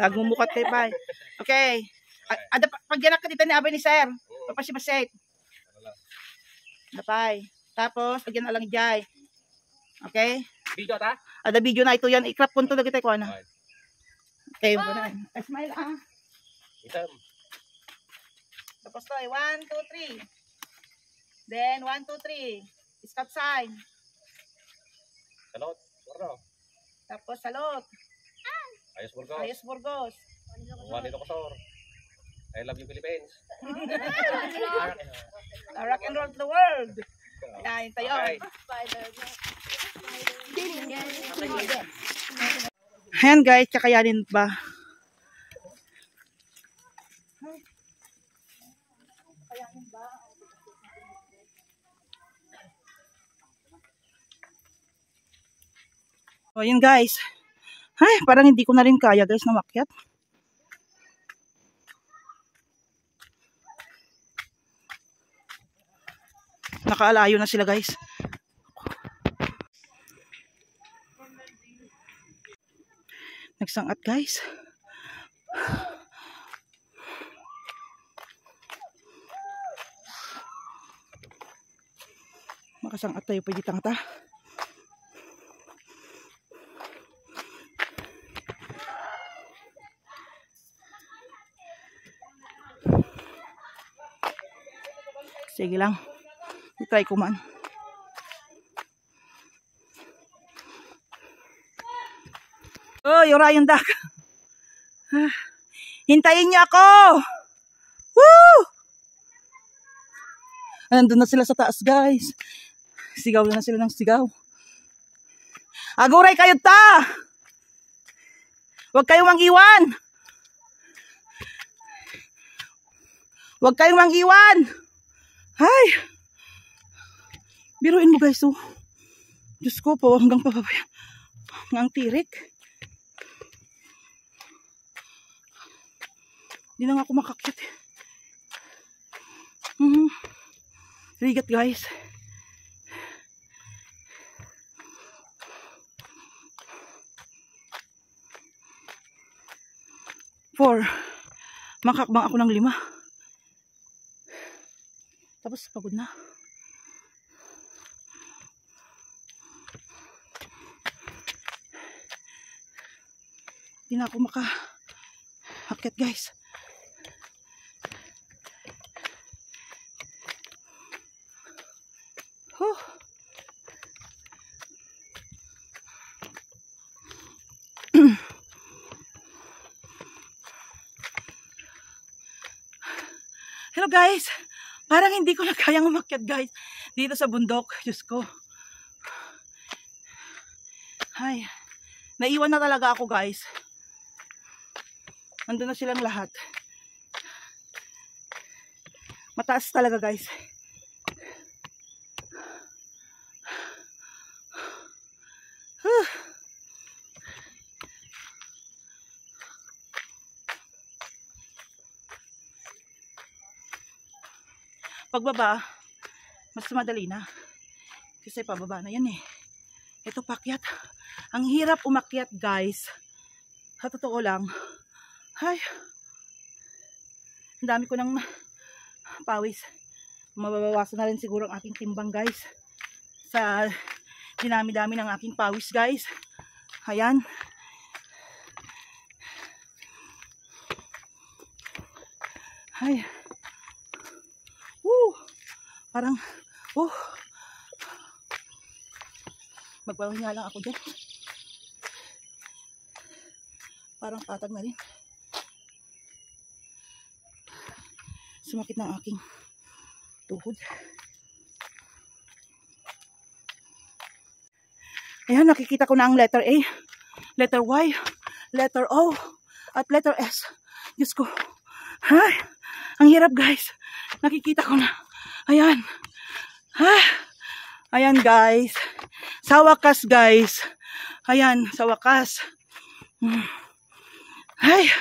Nagmumukat kay bay. Okay. Ada pagyanak ka dito ni abay ni sir. Papasimasit. Napay. Tapos pagyan na lang jay. Okay? Video ta? Ada video na ito yan. I-crop punto na kita ko na. Okay, smile ah. Itam. Tapos to, 1, 2, 3. Then 1, 2, 3. Stop sign. Salot. Warno. Tapos salot. Ayos Burgos. Ayos Burgos. Juanito Cosor. I love you Philippines. Rock and roll to the world. Ayan tayo. Okay. Ayan guys, kakayanin ba? O yun guys. Ay, parang hindi ko na rin kaya guys na makyat. Nakaalayo na sila guys. Nagsangat guys. Makasangat tayo pwede tangata. Sige lang. I-try ko man. Oh, Orion Duck. Hintayin niyo ako. Woo! Nandun na sila sa taas, guys. Sigaw na sila ng sigaw. Aguray kayo ta! Huwag kayong mang-iwan. Huwag kayong mang-iwan. Hay! Biruin mo guys, oh. Diyos ko po, hanggang papabayan. Ang tirik. Hindi na nga ako makakyat. Rigat guys. Four. Makakbang ako ng 5. Tapos pagod na. Hindi na ako makahakyat guys. Hello guys. Parang hindi ko na kayang umakyat guys. Dito sa bundok. Diyos ko. Ay. Naiwan na talaga ako guys. Nandun na silang lahat. Mataas talaga guys. Pagbaba, mas madali na. Kasi pababa na yan eh. Ito pakyat. Ang hirap umakyat guys. Sa totoo lang. Ay. Ang dami ko ng pawis. Mababawasan na rin siguro ang aking timbang guys. Sa dinami-dami ng aking pawis guys. Ayan. Ay. Parang, magpapahinga lang ako dyan. Parang patag na rin. Sumakit na ang aking tuhod. Ayan, nakikita ko na ang letter A, letter Y, letter O, at letter S. Diyos ko. Ay, ang hirap guys. Nakikita ko na. Ayan. Ayan guys. Sa wakas guys. Ayan, sa wakas. Ay.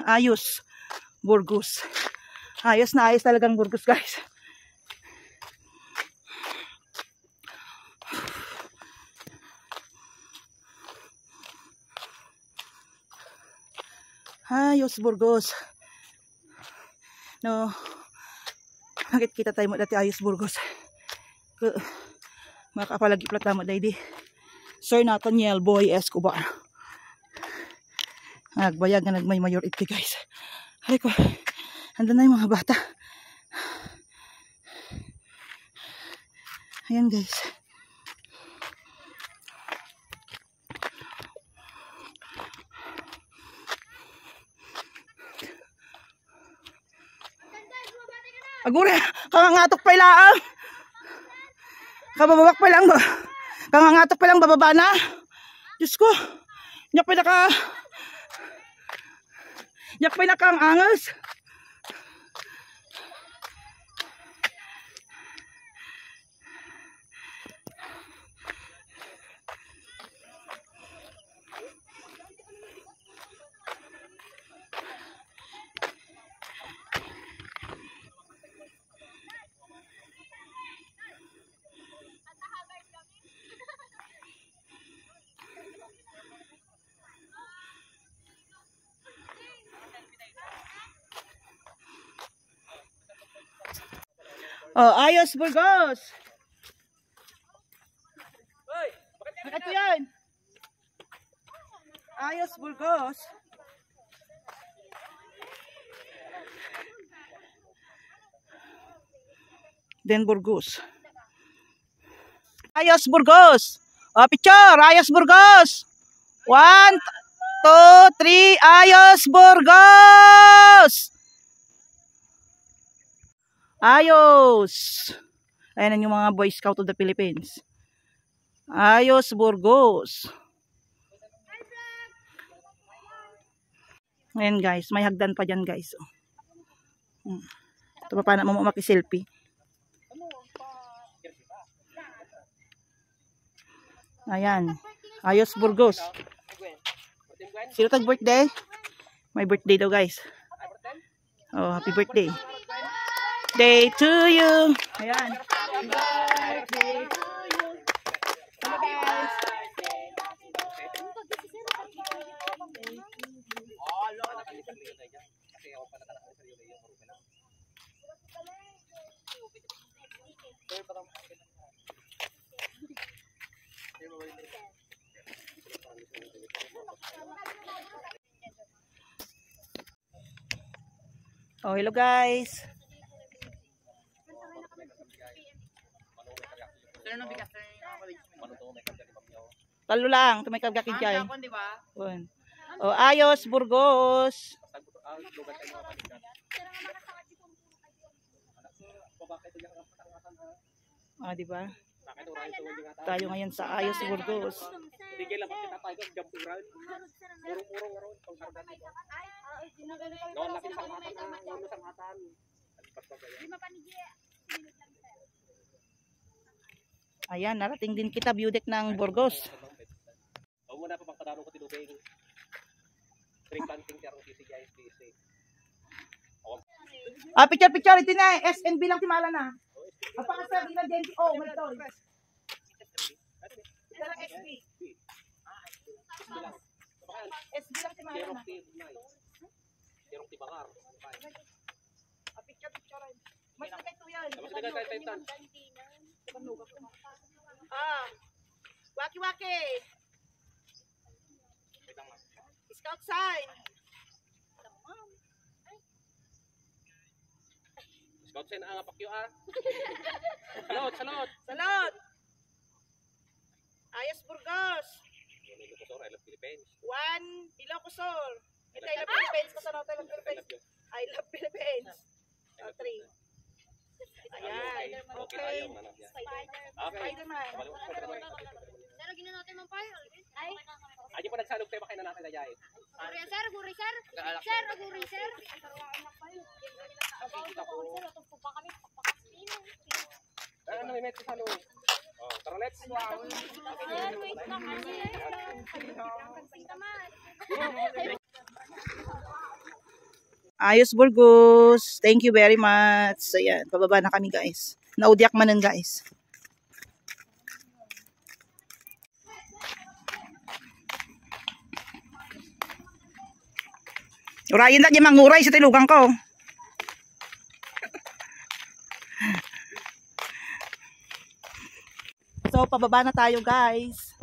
Ayos. Burgos. Ayos na ayos talagang Burgos guys. Ayos Burgos. No. Nakikita tayo mo dati Ayos Burgos. Makapalagi plata mo dahil di. Sir Nathaniel Boy Escobar. Nagbayag na nagmay mayor iti guys. Hari ko. Andun na yung mga bata. Ayan guys. Agure, kangangatok pa ilaan. Kabababak pa lang ba? Kangangatok pa lang bababa na. Diyos ko. Nyak pa ang angas. Oh, Ayos Burgos. Hoy, bakit Ito yan. Ayos Burgos. Den Burgos. Ayos Burgos. Oh, picture. Ayos Burgos. 1, 2, 3. Ayos Burgos. Ayos. Ayan yung mga Boy Scout of the Philippines. Ayos Burgos. Ayan guys, may hagdan pa dyan guys. Ito pa paano mo makiselfie. Ayan. Ayos Burgos. Sino tag birthday? May birthday daw guys. Oh, happy birthday. Day to you. Ayan. Birthday to you. Hello guys. Oh, hello guys. Talo lang, tumay kagakid kay. Oh, Ayos Burgos. Ah, di ba? Tayo ngayon sa Ayos Burgos. Ayan, narating din kita view deck ng Burgos. Huwag mo na pa pang kadaro ko tinubing. Tree planting siya kung CCGIS. Ah, picture ito na. SNB lang timala na. Apakasabi na Genji. Oh, may ito. Ito lang SB. SB lang timala na. Yerong tibangar. Ah, picture. Mas na ito yan. Ah, waki. Scout sign. Scout sign ang apakyo ah. Salot. Ayos Burgos. I love Philippines. 1 Ilocosur. Ito I love Philippines. Kasano tayo ng Philippines? I love Philippines. 3. Ayan. Okay. Spider-Man. Sir, gina natin man pa. Ay. Aji pa nagsalog tayo makain na natin dayay. Guri, sir. Ano may met sa salog? Oh, tara let's. Ayos Burgos. Thank you very much. Ayan, pababa na kami guys. Naudyak manan guys. Urayin na yung manguray sa tilugang ko. So, pababa na tayo guys.